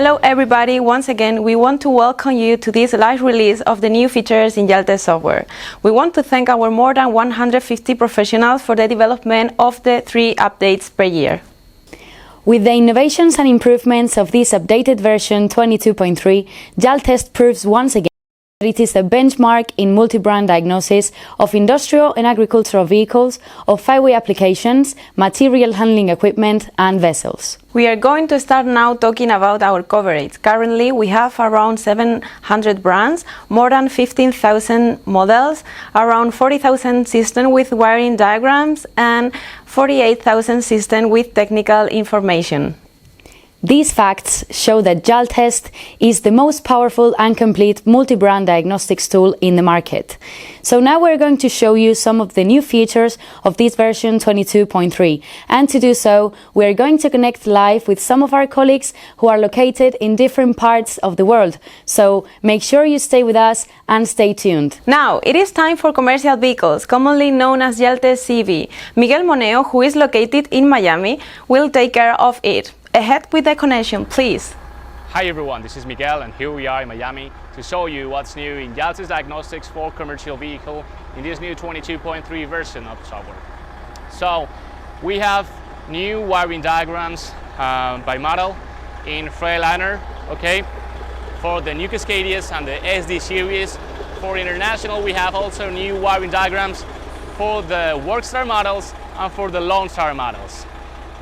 Hello everybody, once again we want to welcome you to this live release of the new features in Jaltest software. We want to thank our more than 150 professionals for the development of the 3 updates per year. With the innovations and improvements of this updated version 22.3, Jaltest proves once again that it is a benchmark in multi-brand diagnosis of industrial and agricultural vehicles, of highway applications, material handling equipment and vessels. We are going to start now talking about our coverage. Currently we have around 700 brands, more than 15,000 models, around 40,000 systems with wiring diagrams and 48,000 systems with technical information. These facts show that Jaltest is the most powerful and complete multi-brand diagnostics tool in the market. So now we're going to show you some of the new features of this version 22.3. And to do so, we're going to connect live with some of our colleagues who are located in different parts of the world. So make sure you stay with us and stay tuned. Now, it is time for commercial vehicles, commonly known as Jaltest CV. Miguel Moneo, who is located in Miami, will take care of it. Ahead with the connection, please. Hi everyone, this is Miguel and here we are in Miami to show you what's new in Jaltest Diagnostics for commercial vehicle in this new 22.3 version of software. So we have new wiring diagrams by model in Freightliner, okay, for the new Cascadias and the SD series. For international we have also new wiring diagrams for the Workstar models and for the Lone Star models.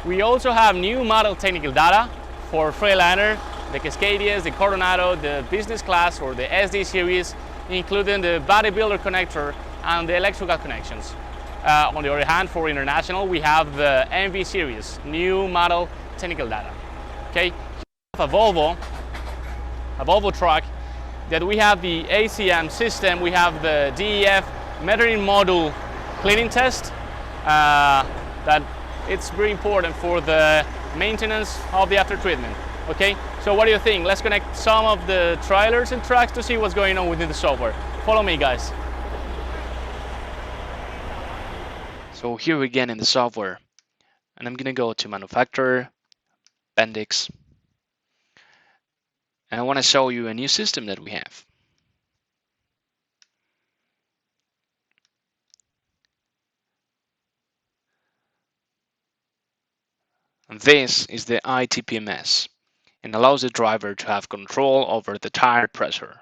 We also have new model technical data for Freightliner, the Cascadias, the Coronado, the business class or the SD series, including the bodybuilder connector and the electrical connections. On the other hand, for international, we have the MV series, new model technical data. Okay, a Volvo truck that we have the ACM system, we have the DEF metering module cleaning test that it's very important for the maintenance of the after treatment. Okay, so what do you think? Let's connect some of the trailers and trucks to see what's going on within the software. Follow me, guys. So here again in the software, and I'm gonna go to manufacturer, Bendix, and I want to show you a new system that we have. And this is the ITPMS and allows the driver to have control over the tire pressure.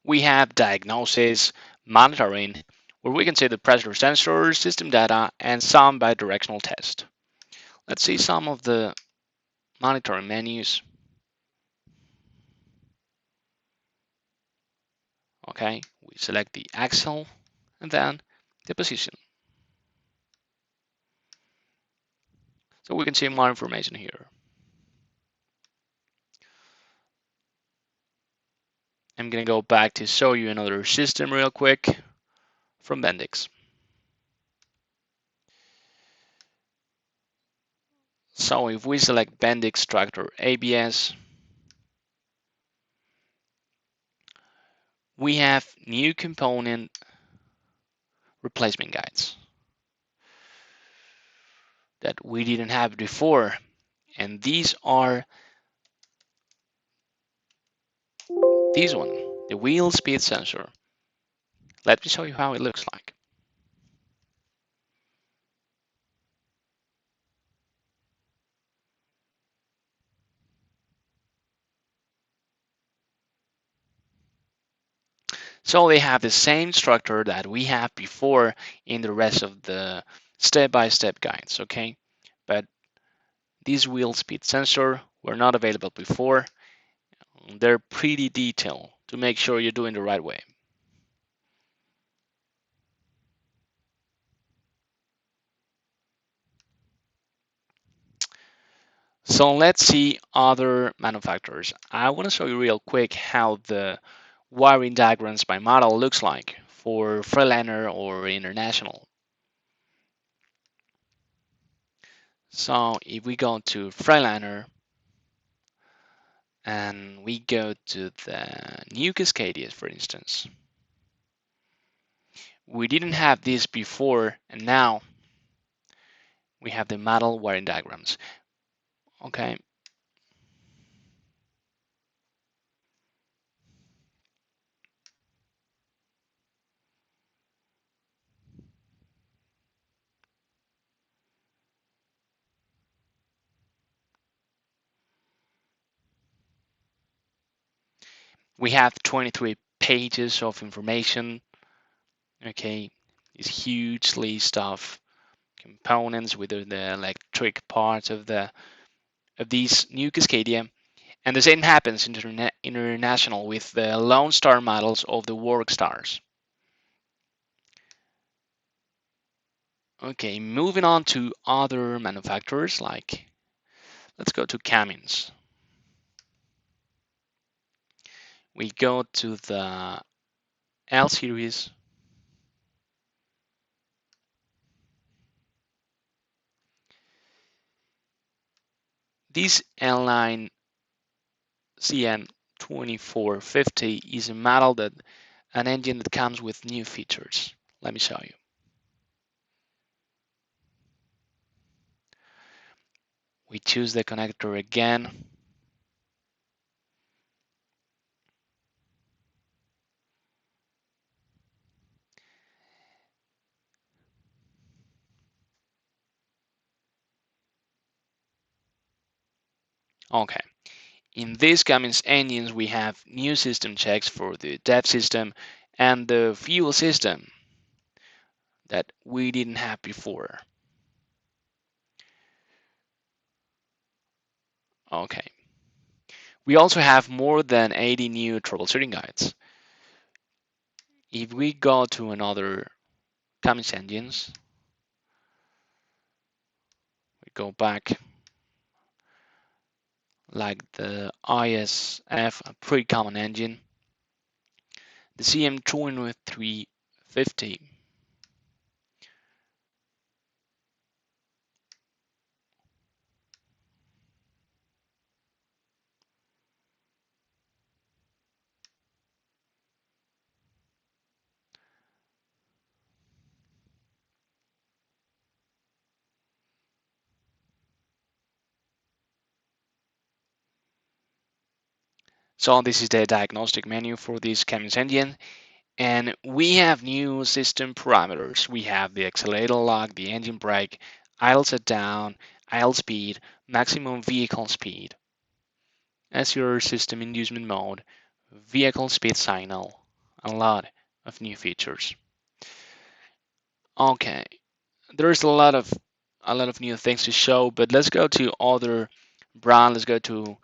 We have diagnosis, monitoring, where we can see the pressure sensor, system data, and some bidirectional test. Let's see some of the monitoring menus. Okay, we select the axle and then the position. So we can see more information here. I'm going to go back to show you another system real quick from Bendix. So if we select Bendix Tractor ABS, we have new component replacement guides that we didn't have before, and these are this one, the wheel speed sensor. Let me show you how it looks like. So they have the same structure that we have before in the rest of the step-by-step guides, okay? But these wheel speed sensor were not available before. They're pretty detailed to make sure you're doing the right way. So let's see other manufacturers. I want to show you real quick how the wiring diagrams by model looks like for Freightliner or international. So if we go to Freightliner and we go to the new Cascadias, for instance, We didn't have this before, and now we have the model wiring diagrams. Okay. We have 23 pages of information. Okay, this huge list of components with the electric parts of these new Cascadia. And the same happens international with the Lone Star models of the Work Stars. Okay, moving on to other manufacturers, like let's go to Cummins. We go to the L series. This L9 CN2450 is a model that an engine that comes with new features. Let me show you. We choose the connector again. Okay. In these Cummins engines, we have new system checks for the DEF system and the fuel system that we didn't have before. Okay. We also have more than 80 new troubleshooting guides. If we go to another Cummins engines, we go back, like the ISF, a pretty common engine, the CM2350. So this is the diagnostic menu for this Cummins engine, and we have new system parameters. We have the accelerator lock, the engine brake, idle set down, idle speed, maximum vehicle speed, SUR system inducement mode, vehicle speed signal, a lot of new features. Okay, there's a lot of new things to show, but let's go to other brand. Let's go to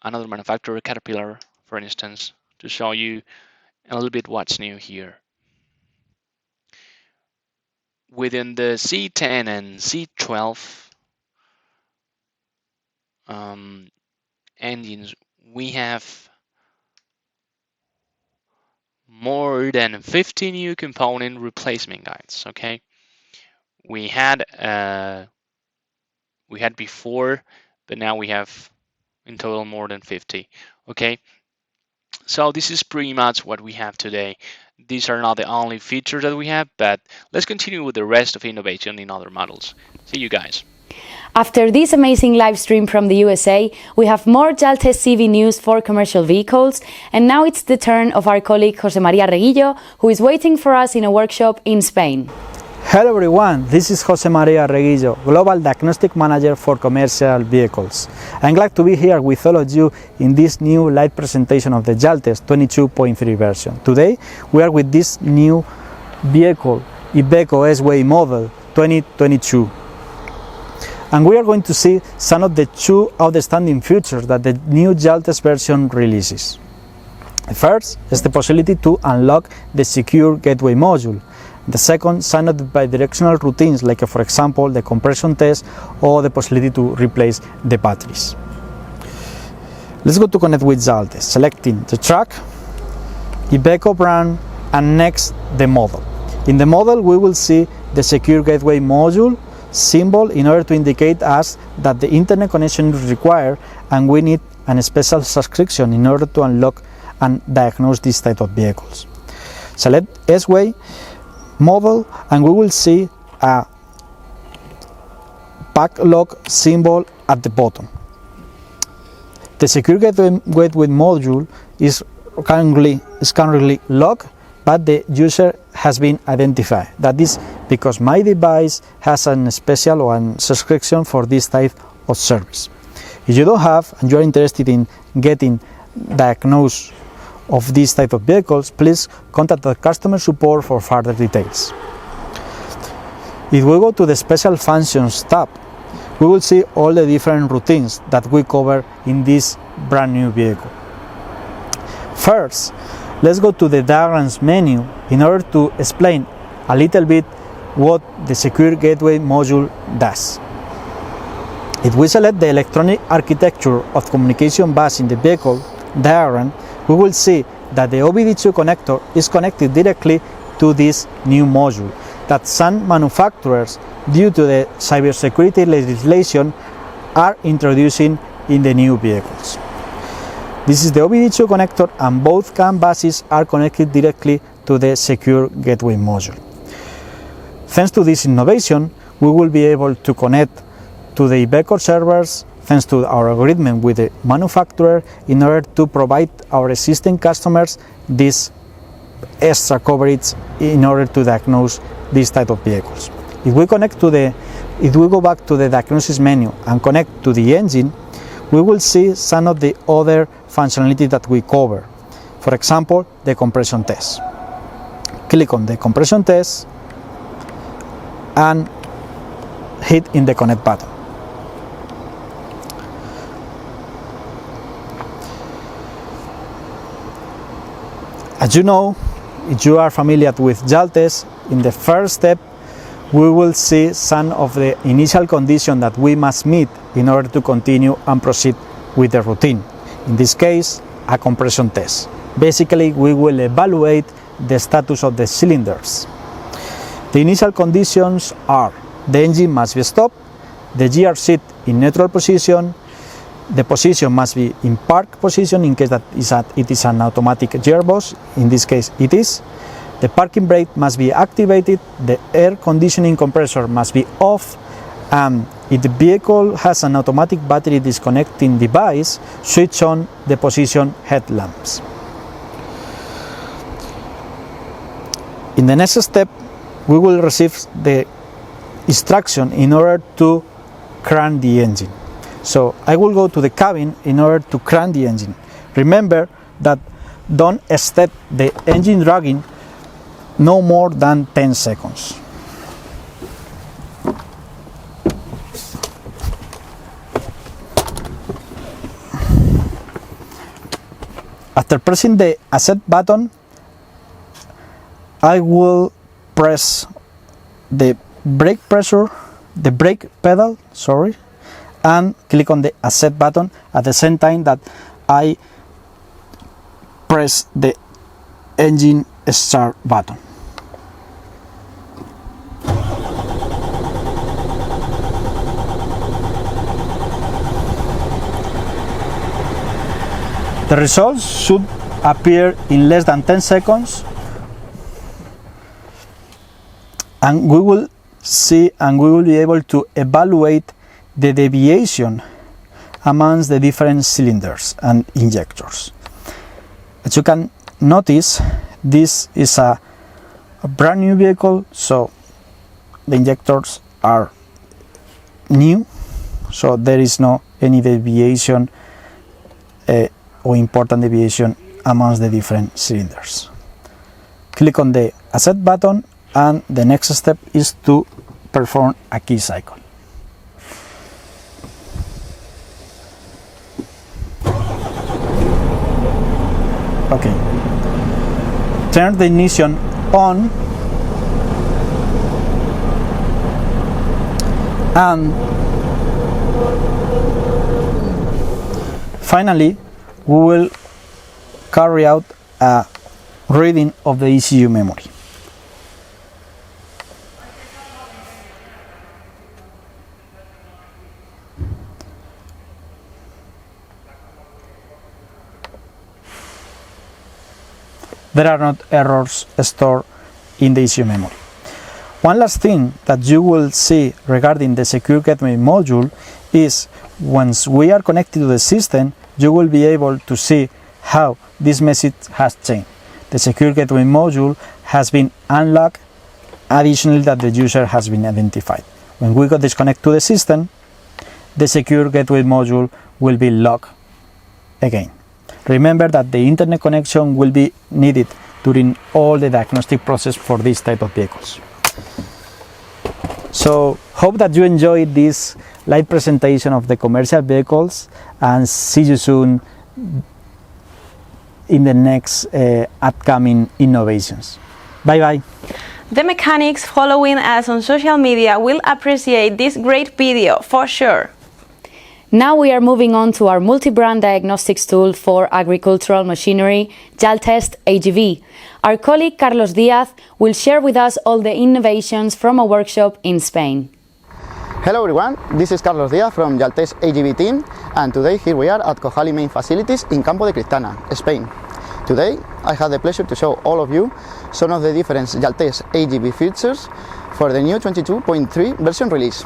another manufacturer, Caterpillar, for instance, to show you a little bit what's new here. Within the C10 and C12 engines, we have more than 50 new component replacement guides. Okay, we had before, but now we have in total more than 50. Okay, so this is pretty much what we have today. These are not the only features that we have, but let's continue with the rest of innovation in other models. See you guys. After this amazing live stream from the USA, we have more Jaltest CV news for commercial vehicles, and now it's the turn of our colleague José María Reguillo, who is waiting for us in a workshop in Spain. Hello everyone, this is José María Reguillo, Global Diagnostic Manager for Commercial Vehicles. I'm glad to be here with all of you in this new live presentation of the Jaltest 22.3 version. Today we are with this new vehicle, Iveco S-Way model 2022. And we are going to see some of the two outstanding features that the new Jaltest version releases. The first is the possibility to unlock the secure gateway module. The second, sign up bi-directional routines, like for example the compression test or the possibility to replace the batteries. Let's go to connect with Jaltest, selecting the track, Iveco brand, and next the model. In the model we will see the secure gateway module symbol in order to indicate us that the internet connection is required and we need a special subscription in order to unlock and diagnose this type of vehicles. Select S-Way model, and we will see a pack lock symbol at the bottom. The secure gateway module is currently locked, but the user has been identified. That is because my device has a special one subscription for this type of service. If you don't have and you are interested in getting diagnosed of this type of vehicles, please contact the customer support for further details. If we go to the special functions tab, we will see all the different routines that we cover in this brand new vehicle. First, let's go to the diagrams menu in order to explain a little bit what the secure gateway module does. If we select the electronic architecture of communication bus in the vehicle diagram, we will see that the OBD2 connector is connected directly to this new module that some manufacturers, due to the cybersecurity legislation, are introducing in the new vehicles. This is the OBD2 connector, and both CAN buses are connected directly to the secure gateway module. Thanks to this innovation, we will be able to connect to the vehicle servers thanks to our agreement with the manufacturer in order to provide our existing customers this extra coverage in order to diagnose this type of vehicles. If we go back to the diagnosis menu and connect to the engine, we will see some of the other functionality that we cover. For example, the compression test. Click on the compression test and hit in the connect button. As you know, if you are familiar with Jaltest, in the first step we will see some of the initial conditions that we must meet in order to continue and proceed with the routine. In this case, a compression test. Basically, we will evaluate the status of the cylinders. The initial conditions are: the engine must be stopped, the gear seat in neutral position, the position must be in park position in case that it is an automatic gearbox, in this case it is. The parking brake must be activated, the air conditioning compressor must be off, and if the vehicle has an automatic battery disconnecting device, switch on the position headlamps. In the next step, we will receive the instruction in order to crank the engine. So I will go to the cabin in order to crank the engine. Remember that don't step the engine dragging no more than 10 seconds. After pressing the accept button, I will press the brake pedal, and click on the accept button at the same time that I press the engine start button. The results should appear in less than 10 seconds, and we will see and we will be able to evaluate the deviation amongst the different cylinders and injectors. As you can notice, this is a brand new vehicle, so the injectors are new, so there is no any deviation or important deviation amongst the different cylinders. Click on the accept button, and the next step is to perform a key cycle. Okay. Turn the ignition on and finally we will carry out a reading of the ECU memory. There are not errors stored in the ECU memory. One last thing that you will see regarding the secure gateway module is once we are connected to the system, you will be able to see how this message has changed. The secure gateway module has been unlocked, additionally that the user has been identified. When we go disconnect to the system, the secure gateway module will be locked again. Remember that the internet connection will be needed during all the diagnostic process for this type of vehicles. So hope that you enjoyed this live presentation of the commercial vehicles, and see you soon in the next upcoming innovations. Bye bye. The mechanics following us on social media will appreciate this great video for sure. Now we are moving on to our multi-brand diagnostics tool for agricultural machinery, Jaltest AGV. Our colleague Carlos Diaz will share with us all the innovations from a workshop in Spain. Hello everyone, this is Carlos Diaz from Jaltest AGV team, and today here we are at Cojali main facilities in Campo de Cristana, Spain. Today I have the pleasure to show all of you some of the different Jaltest AGV features for the new 22.3 version release.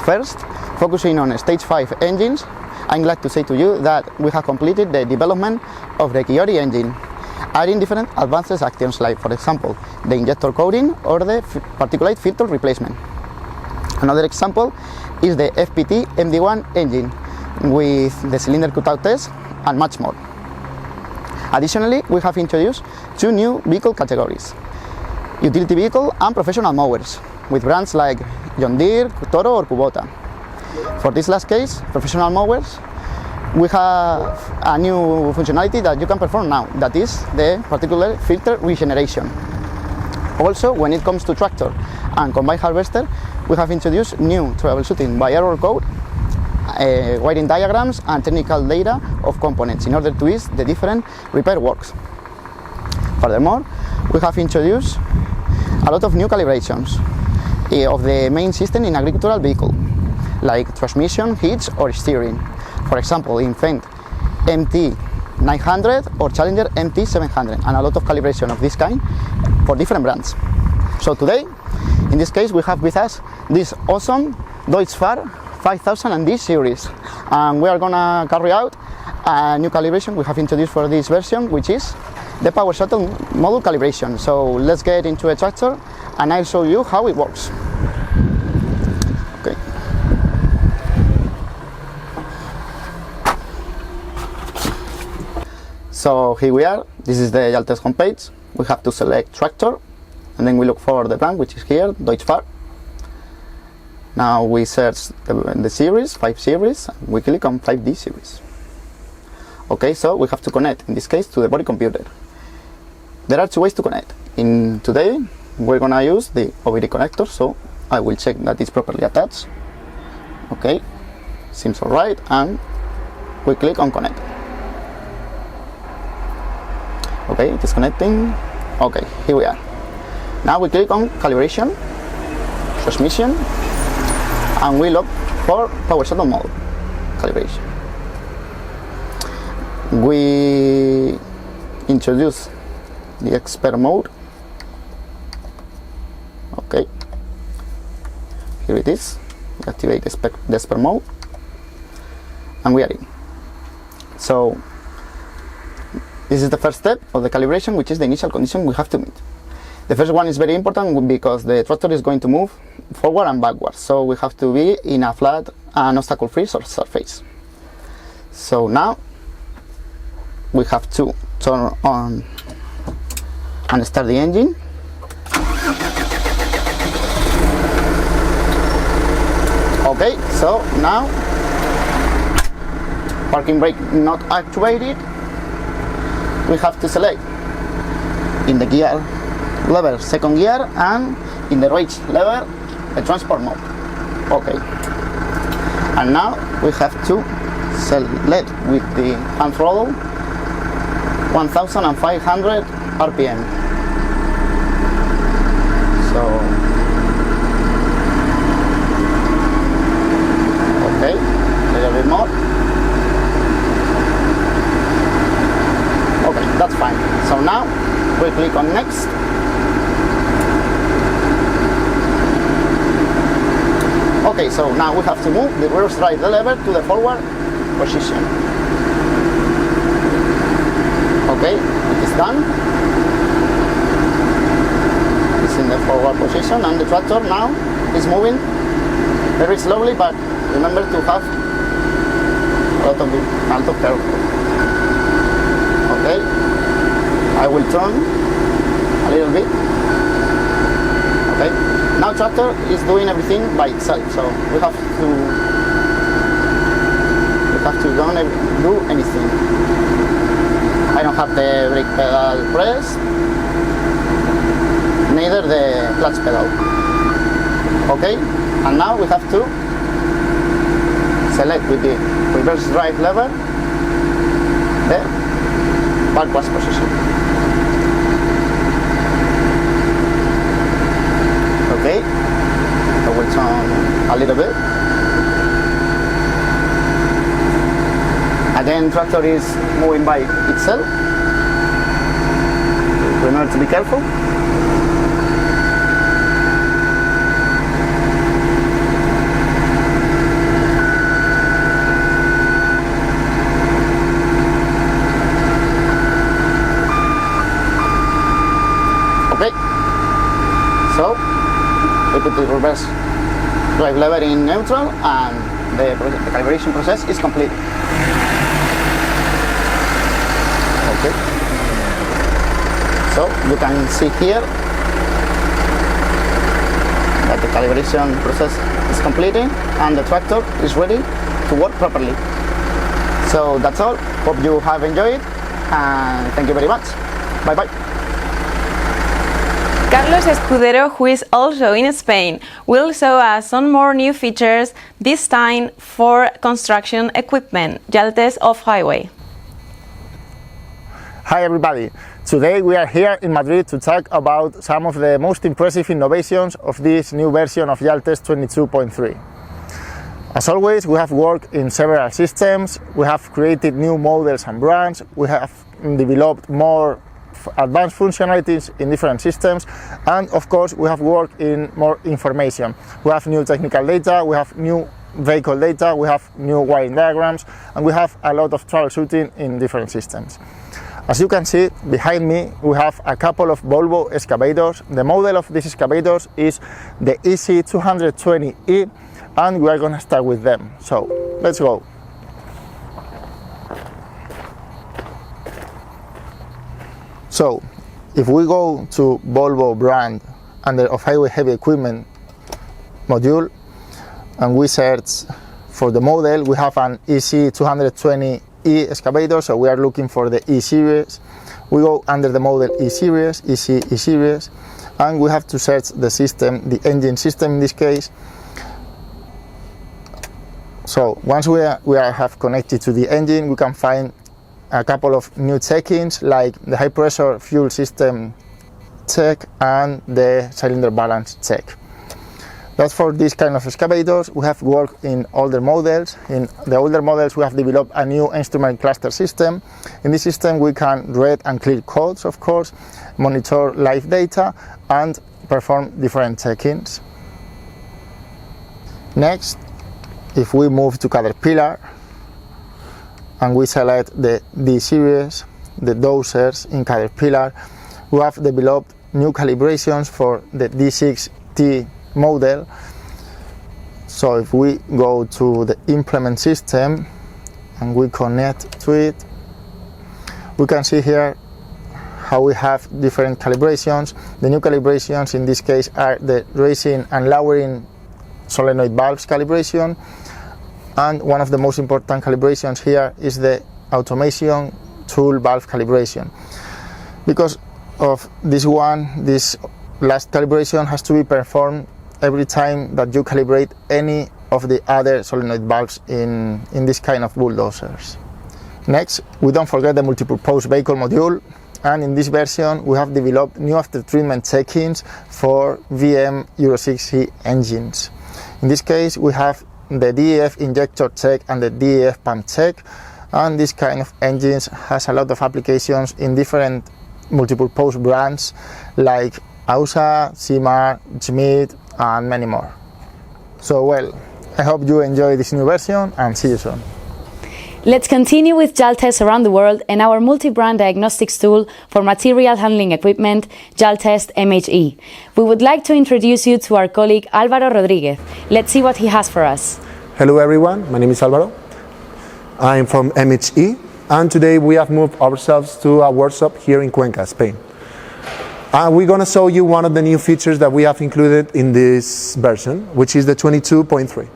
First, focusing on stage 5 engines, I'm glad to say to you that we have completed the development of the Kiori engine, adding different advanced actions like, for example, the injector coating or the particulate filter replacement. Another example is the FPT MD1 engine with the cylinder cutout test and much more. Additionally, we have introduced two new vehicle categories: utility vehicle and professional mowers, with brands like John Deere, Toro or Kubota. For this last case, professional mowers, we have a new functionality that you can perform now, that is the particulate filter regeneration. Also, when it comes to tractor and combine harvester, we have introduced new troubleshooting by error code, wiring diagrams and technical data of components in order to ease the different repair works. Furthermore, we have introduced a lot of new calibrations of the main system in agricultural vehicle, like transmission, hitch or steering. For example, in Fendt MT900 or Challenger MT700, and a lot of calibration of this kind for different brands. So today, in this case, we have with us this awesome Deutz-Fahr 5000 and D series, and we are gonna carry out a new calibration we have introduced for this version, which is the power shuttle module calibration. So let's get into a tractor and I'll show you how it works. Okay. So here we are, this is the Jaltest homepage. We have to select tractor and then we look for the brand, which is here, Deutz-Fahr. Now we search the series, 5 series, and we click on 5D series. Okay, so we have to connect, in this case, to the body computer. There are two ways to connect. Today, we're gonna use the OBD connector, so I will check that it's properly attached. Okay, seems alright, and we click on connect. Okay, it is connecting. Okay, here we are. Now we click on calibration, transmission, and we look for power shuttle mode calibration. We introduce the expert mode. Okay, here it is. We activate the expert mode, and we are in. So this is the first step of the calibration, which is the initial condition we have to meet. The first one is very important because the tractor is going to move forward and backwards, so we have to be in a flat and obstacle-free surface. So now we have to turn on and start the engine. Okay, so now parking brake not actuated. We have to select in the gear lever second gear and in the rage lever the transport mode. Okay, and now we have to select with the hand throttle 1500 RPM. So okay, a little bit more. Okay, that's fine. So now we click on next. Okay, so now we have to move the reverse drive lever to the forward position. Okay, it is done. It's in the forward position, and the tractor now is moving very slowly, but remember to have a lot of careful. Okay, I will turn a little bit. Okay, now tractor is doing everything by itself, so we have to don't do anything. I don't have the brake pedal pressed, neither the clutch pedal. Okay, and now we have to select with the reverse drive lever the backward position. Okay, I will turn a little bit. Again, tractor is moving by itself. Remember to be careful. Okay, so we put the reverse drive lever in neutral, and the calibration process is complete. Okay, so you can see here that the calibration process is completing and the tractor is ready to work properly. So that's all. Hope you have enjoyed, and thank you very much. Bye bye. Carlos Escudero, who is also in Spain, will show us some more new features, this time for construction equipment, Jaltest Off-Highway. Hi everybody, today we are here in Madrid to talk about some of the most impressive innovations of this new version of Jaltest 22.3. As always, we have worked in several systems, we have created new models and brands, we have developed more advanced functionalities in different systems, and of course we have worked in more information. We have new technical data, we have new vehicle data, we have new wiring diagrams, and we have a lot of troubleshooting in different systems. As you can see behind me, we have a couple of Volvo excavators. The model of these excavators is the EC220E, and we are going to start with them. So let's go. So if we go to Volvo brand under off-highway heavy equipment module and we search for the model, we have an EC220E excavator, so we are looking for the E series. We go under the model E series, EC E series, and we have to search the system, the engine system in this case. So once we have connected to the engine, we can find a couple of new check-ins like the high pressure fuel system check and the cylinder balance check. That's for this kind of excavators. We have worked in older models. In the older models we have developed a new instrument cluster system. In this system we can read and clear codes, of course, monitor live data and perform different check-ins. Next, if we move to Caterpillar and we select the D series, the dosers in Caterpillar, we have developed new calibrations for the D6T model. So if we go to the implement system and we connect to it, we can see here how we have different calibrations. The new calibrations in this case are the raising and lowering solenoid valves calibration, and one of the most important calibrations here is the automation tool valve calibration. Because of this one, this last calibration has to be performed every time that you calibrate any of the other solenoid valves in this kind of bulldozers. Next, we don't forget the multipurpose vehicle module, and in this version we have developed new after treatment check-ins for VM Euro 6C engines. In this case we have the DEF injector check and the DEF pump check, and this kind of engines has a lot of applications in different multipurpose brands like AUSA, CIMAR, Schmidt and many more. So well, I hope you enjoy this new version and see you soon. Let's continue with Jaltest around the world and our multi-brand diagnostics tool for material handling equipment, Jaltest MHE. We would like to introduce you to our colleague Álvaro Rodríguez. Let's see what he has for us. Hello everyone, my name is Álvaro. I'm from MHE, and today we have moved ourselves to a workshop here in Cuenca, Spain. We're going to show you one of the new features that we have included in this version, which is the 22.3.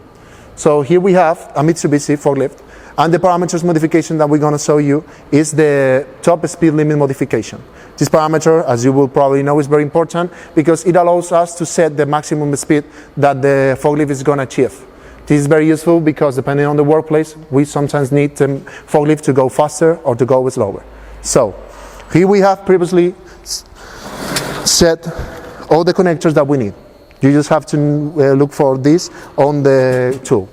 So here we have a Mitsubishi forklift, and the parameters modification that we're going to show you is the top speed limit modification. This parameter, as you will probably know, is very important because it allows us to set the maximum speed that the forklift is going to achieve. This is very useful because depending on the workplace, we sometimes need the forklift to go faster or to go slower. So here we have previously set all the connectors that we need. You just have to look for this on the tool.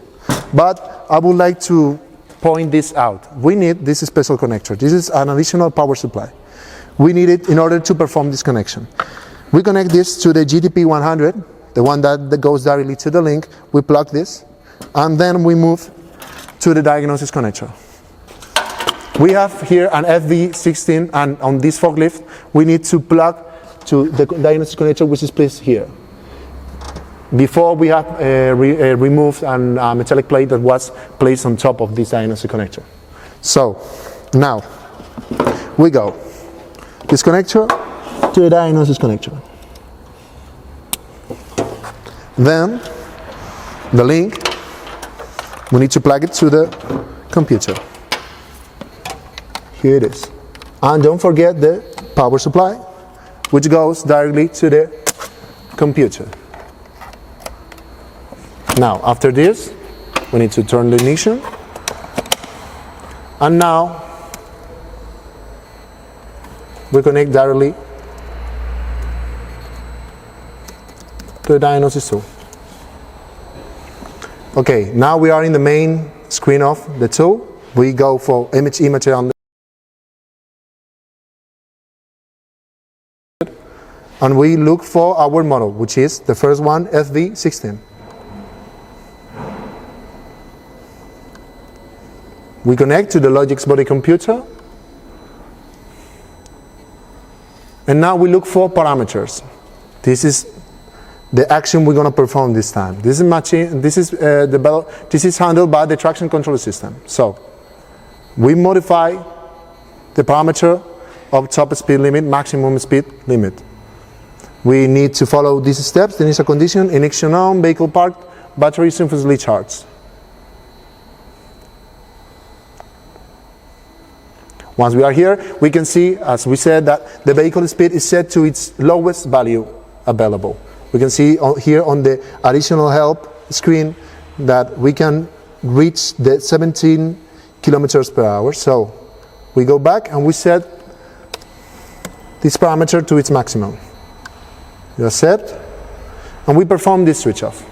But I would like to point this out. We need this special connector. This is an additional power supply. We need it in order to perform this connection. We connect this to the GTP 100, the one that goes directly to the link. We plug this, and then we move to the diagnosis connector. We have here an FV16, and on this forklift, we need to plug to the diagnosis connector, which is placed here. Before we have removed a metallic plate that was placed on top of this diagnostic connector. So now we go this connector to the diagnosis connector. Then the link, we need to plug it to the computer. Here it is. And don't forget the power supply, which goes directly to the computer. Now, after this, we need to turn the ignition. And now, we connect directly to the diagnosis tool. Okay, now we are in the main screen of the tool. We go for MHE material. And we look for our model, which is the first one, FV16. We connect to the Logix body computer, and now we look for parameters. This is the action we're going to perform this time. This is handled by the traction control system. So we modify the parameter of top speed limit, maximum speed limit. We need to follow these steps. The initial condition: ignition on, vehicle parked, battery sufficiently charged. Once we are here, we can see, as we said, that the vehicle speed is set to its lowest value available. We can see here on the additional help screen that we can reach the 17 kilometers per hour. So we go back and we set this parameter to its maximum. We accept, and we perform this switch off.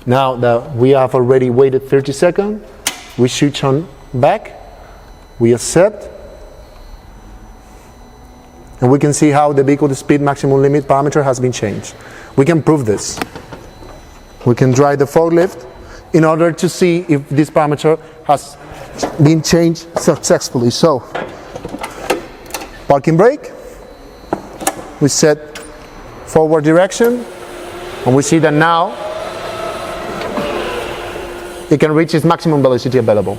Now that we have already waited 30 seconds, we switch on back, we accept, and we can see how the vehicle speed maximum limit parameter has been changed. We can prove this. We can drive the forklift in order to see if this parameter has been changed successfully. So, parking brake, we set forward direction, and we see that now it can reach its maximum velocity available.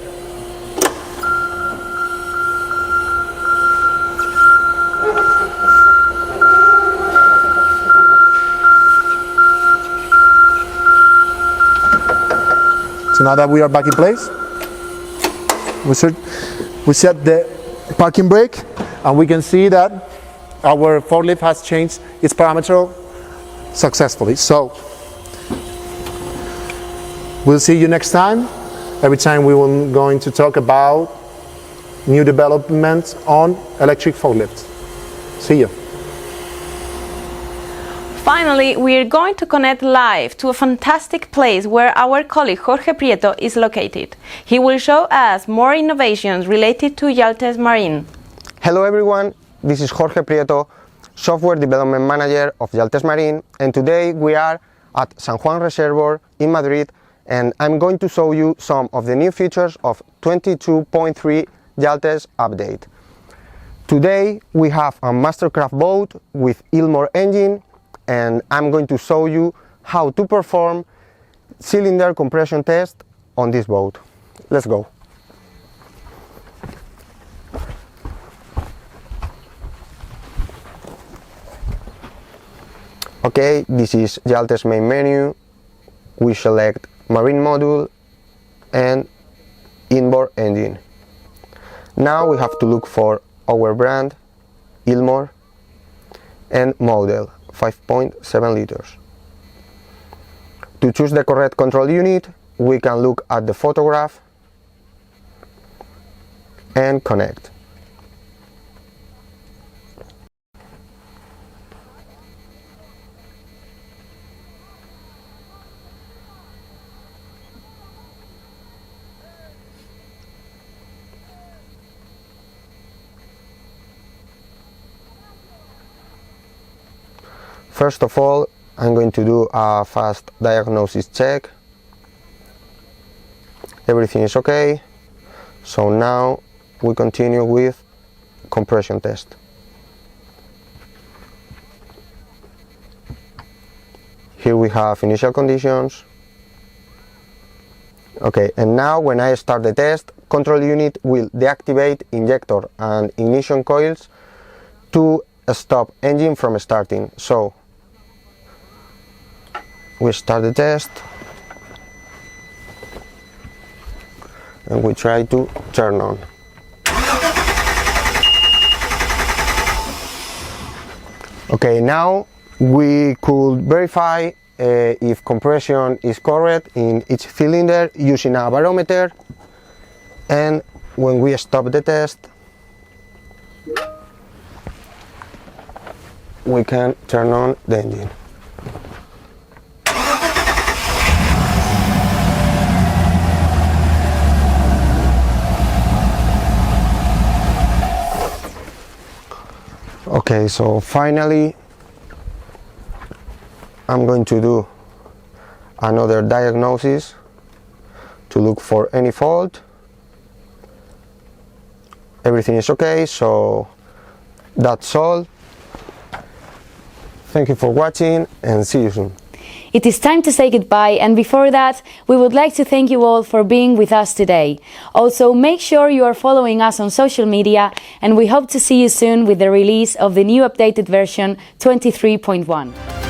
So now that we are back in place, we set the parking brake, and we can see that our forklift has changed its parameter successfully. So We'll see you next time. Every time we will going to talk about new developments on electric forklifts. See you. Finally, we are going to connect live to a fantastic place where our colleague Jorge Prieto is located. He will show us more innovations related to Jaltest Marine. Hello everyone, this is Jorge Prieto, Software Development Manager of Jaltest Marine, and today we are at San Juan Reservoir in Madrid, and I'm going to show you some of the new features of 22.3 Jaltest update. Today we have a Mastercraft boat with Ilmor engine, and I'm going to show you how to perform cylinder compression test on this boat. Let's go. Okay, this is Jaltest main menu. We select Marine module and inboard engine. Now we have to look for our brand, Ilmor, and model 5.7 liters. To choose the correct control unit, we can look at the photograph and connect. First of all, I'm going to do a fast diagnosis check. Everything is okay. So now we continue with compression test. Here we have initial conditions. Okay, and now when I start the test, control unit will deactivate injector and ignition coils to stop engine from starting. So we start the test and we try to turn on. Okay, now we could verify if compression is correct in each cylinder using a barometer, and when we stop the test we can turn on the engine. Okay, so finally I'm going to do another diagnosis to look for any fault. Everything is okay, so that's all. Thank you for watching and see you soon. It is time to say goodbye, and before that, we would like to thank you all for being with us today. Also, make sure you are following us on social media, and we hope to see you soon with the release of the new updated version 23.1.